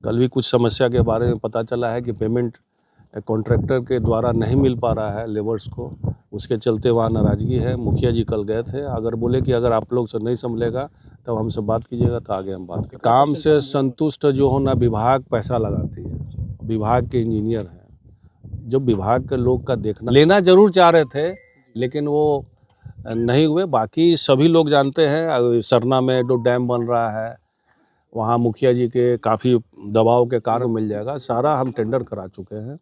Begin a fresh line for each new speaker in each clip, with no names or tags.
कल भी कुछ समस्या के बारे में पता चला है कि पेमेंट कॉन्ट्रैक्टर के द्वारा नहीं मिल पा रहा है लेबर्स को, उसके चलते वहाँ नाराज़गी है। मुखिया जी कल गए थे, अगर बोले कि अगर आप लोग से नहीं संभलेगा तब हमसे बात कीजिएगा तो आगे हम बात करें। काम से संतुष्ट जो होना, विभाग पैसा लगाती है, विभाग के इंजीनियर हैं, जो विभाग के लोग का देखना लेना जरूर चाह रहे थे लेकिन वो नहीं हुए। बाकी सभी लोग जानते हैं सरना में जो डैम बन रहा है वहाँ मुखिया जी के काफ़ी दबाव के कारण मिल जाएगा, सारा हम टेंडर करा चुके हैं।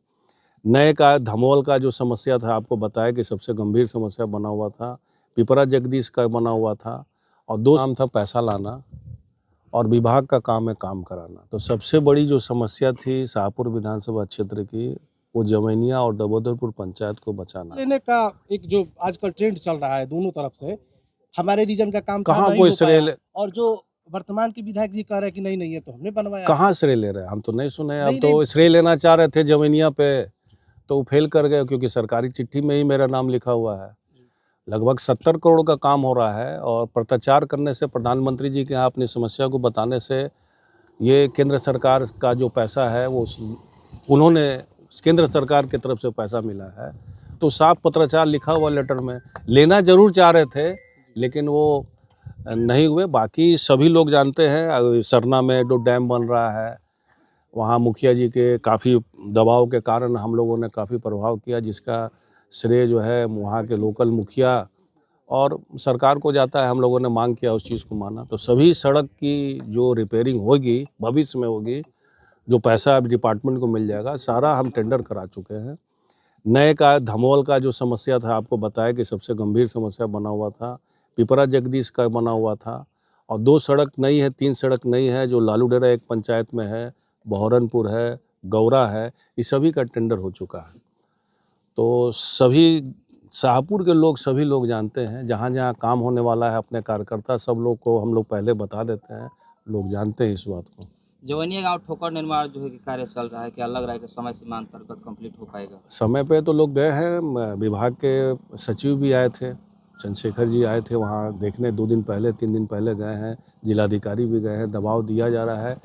नए का धमोल का जो समस्या था आपको बताया कि सबसे गंभीर समस्या बना हुआ था, पिपरा जगदीश का बना हुआ था और दो काम था पैसा लाना और विभाग का काम है काम कराना। तो सबसे बड़ी जो समस्या थी शाहपुर विधानसभा क्षेत्र की वो जमैनिया और दबोदरपुर पंचायत को बचाना।
लेने का एक जो आजकल ट्रेंड चल रहा है दोनों तरफ से, हमारे रीजन का काम
कहाँ कोई श्रेय
और जो वर्तमान के विधायक जी कह रहे हैं कि नहीं ये तो हमने बनवाया।
कहाँ श्रेय ले रहे हैं? हम तो नहीं सुने। हम तो श्रेय लेना चाह रहे थे जमैनिया पे तो फेल कर गए क्योंकि सरकारी चिट्ठी में ही मेरा नाम लिखा हुआ है। लगभग 70 करोड़ का काम हो रहा है और पत्राचार करने से, प्रधानमंत्री जी के यहाँ अपनी समस्या को बताने से ये केंद्र सरकार का जो पैसा है वो उन्होंने केंद्र सरकार की तरफ से पैसा मिला है। तो साफ पत्राचार लिखा हुआ लेटर में लेना जरूर चाह रहे थे लेकिन वो नहीं हुए। बाकी सभी लोग जानते हैं सरना में जो डैम बन रहा है वहाँ मुखिया जी के काफ़ी दबाव के कारण हम लोगों ने काफ़ी प्रभाव किया, जिसका श्रेय जो है वहाँ के लोकल मुखिया और सरकार को जाता है। हम लोगों ने मांग किया, उस चीज़ को माना। तो सभी सड़क की जो रिपेयरिंग होगी भविष्य में होगी, जो पैसा डिपार्टमेंट को मिल जाएगा, सारा हम टेंडर करा चुके हैं। नए का धमोल का जो समस्या था आपको बताया कि सबसे गंभीर समस्या बना हुआ था, पिपरा जगदीश का बना हुआ था और 2 सड़क नई है, 3 सड़क नई है जो लालूडेरा एक पंचायत में है, बहरनपुर है, गौरा है, इस सभी का टेंडर हो चुका है। तो सभी शाहपुर के लोग सभी लोग जानते हैं, जहाँ जहाँ काम होने वाला है अपने कार्यकर्ता सब लोग को हम लोग पहले बता देते हैं, लोग जानते हैं इस बात को।
जवैनिया गांव ठोकर निर्माण जो है कि कार्य चल रहा है, क्या लग रहा है कि समय सीमा अंतर्गत कंप्लीट हो पाएगा?
समय पे तो लोग गए हैं, विभाग के सचिव भी आए थे, चंद्रशेखर जी आए थे वहाँ देखने, 2 दिन पहले 3 दिन पहले गए हैं, जिलाधिकारी भी गए हैं। दबाव दिया जा रहा है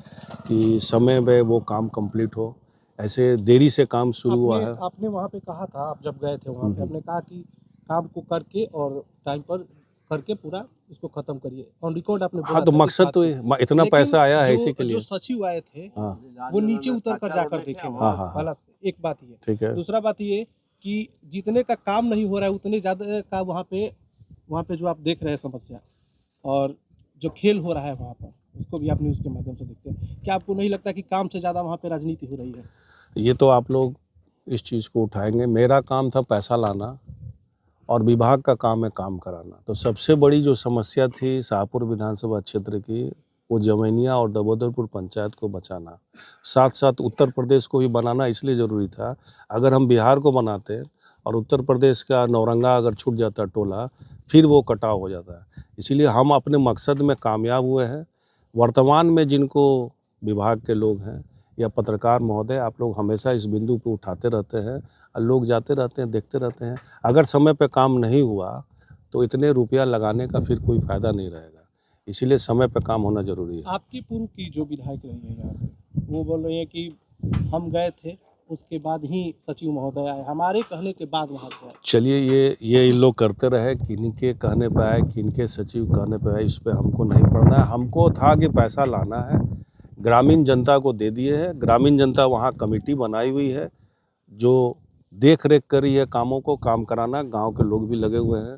कि समय पे वो काम कंप्लीट हो, ऐसे देरी से काम शुरू हुआ है।
आपने वहाँ पे कहा था, आप जब गए थे वहाँ पे आपने कहा कि काम को करके और टाइम पर करके पूरा इसको खत्म करिए, ऑन रिकॉर्ड आपने बोला।
हाँ तो मकसद तो इतना पैसा आया है इसी के लिए।
जो सचिव आए थे
हाँ
वो नीचे उतर कर जाकर देखे।
हाँ।
एक बात ये
ठीक है।
दूसरा बात ये कि जितने का काम नहीं हो रहा है उतने ज़्यादा का वहाँ पे जो आप देख रहे हैं समस्या और जो खेल हो रहा है वहाँ पर, उसको भी आप न्यूज़ के माध्यम से देखते हैं। क्या आपको नहीं लगता कि काम से ज़्यादा वहाँ पे राजनीति हो रही है?
ये तो आप लोग इस चीज़ को उठाएंगे। मेरा काम था पैसा लाना और विभाग का काम है काम कराना। तो सबसे बड़ी जो समस्या थी शाहपुर विधानसभा क्षेत्र की वो जमैनिया और दबोदरपुर पंचायत को बचाना, साथ साथ उत्तर प्रदेश को भी बनाना इसलिए ज़रूरी था। अगर हम बिहार को बनाते और उत्तर प्रदेश का नौरंगा अगर छूट जाता टोला, फिर वो कटाव हो जाता है। इसीलिए हम अपने मकसद में कामयाब हुए हैं। वर्तमान में जिनको विभाग के लोग हैं या पत्रकार महोदय, आप लोग हमेशा इस बिंदु को उठाते रहते हैं और लोग जाते रहते हैं, देखते रहते हैं। अगर समय पे काम नहीं हुआ तो इतने रुपया लगाने का फिर कोई फ़ायदा नहीं रहेगा, इसीलिए समय पे काम होना ज़रूरी है।
आपकी पूर्व की जो विधायक रही है यहाँ पे, वो बोल रही है कि हम गए थे उसके बाद ही सचिव महोदय आए, हमारे कहने के बाद वहाँ से आए।
चलिए ये इन लोग करते रहे, किनके कहने पे आए, किनके सचिव कहने पे आए, इस पर हमको नहीं पड़ना है। हमको था कि पैसा लाना है, ग्रामीण जनता को दे दिए है। ग्रामीण जनता वहाँ कमेटी बनाई हुई है जो देख रेख कर रही है कामों को, काम कराना। गांव के लोग भी लगे हुए हैं।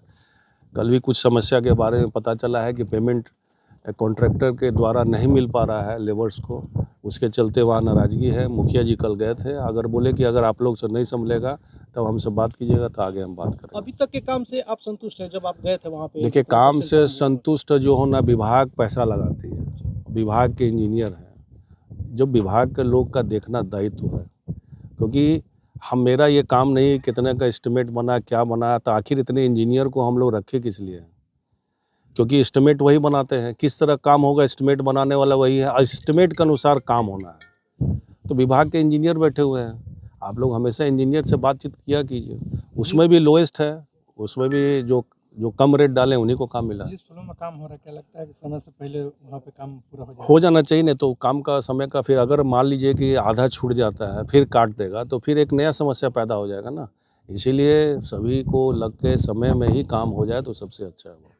कल भी कुछ समस्या के बारे में पता चला है कि पेमेंट कॉन्ट्रैक्टर के द्वारा नहीं मिल पा रहा है लेबर्स को, उसके चलते वहाँ नाराज़गी है। मुखिया जी कल गए थे, अगर बोले कि अगर आप लोग से नहीं संभलेगा तब हमसे बात कीजिएगा तो आगे हम बात करेंगे।
अभी तक के काम से आप संतुष्ट हैं? जब आप गए थे वहाँ पे,
देखिए, काम से संतुष्ट जो होना, विभाग पैसा लगाती है, विभाग के इंजीनियर हैं, जो विभाग के लोग का देखना दायित्व है। क्योंकि मेरा ये काम नहीं कितने का एस्टिमेट बना, क्या बना, तो आखिर इतने इंजीनियर को हम लोग रखे किस लिए? क्योंकि एस्टिमेट वही बनाते हैं, किस तरह काम होगा एस्टिमेट बनाने वाला वही है, एस्टिमेट के अनुसार काम होना है। तो विभाग के इंजीनियर बैठे हुए हैं, आप लोग हमेशा इंजीनियर से बातचीत किया कीजिए। उसमें भी लोएस्ट है, उसमें भी जो जो कम रेट डाले उन्हीं को काम मिला।
जिस फ्लो में काम हो रहा है, क्या लगता है कि समय से पहले वहाँ पे काम पूरा हो जाए?
हो जाना चाहिए, नहीं तो काम का समय का फिर अगर मान लीजिए कि आधा छूट जाता है फिर काट देगा तो फिर एक नया समस्या पैदा हो जाएगा ना। इसीलिए सभी को लग के समय में ही काम हो जाए तो सबसे अच्छा है वो।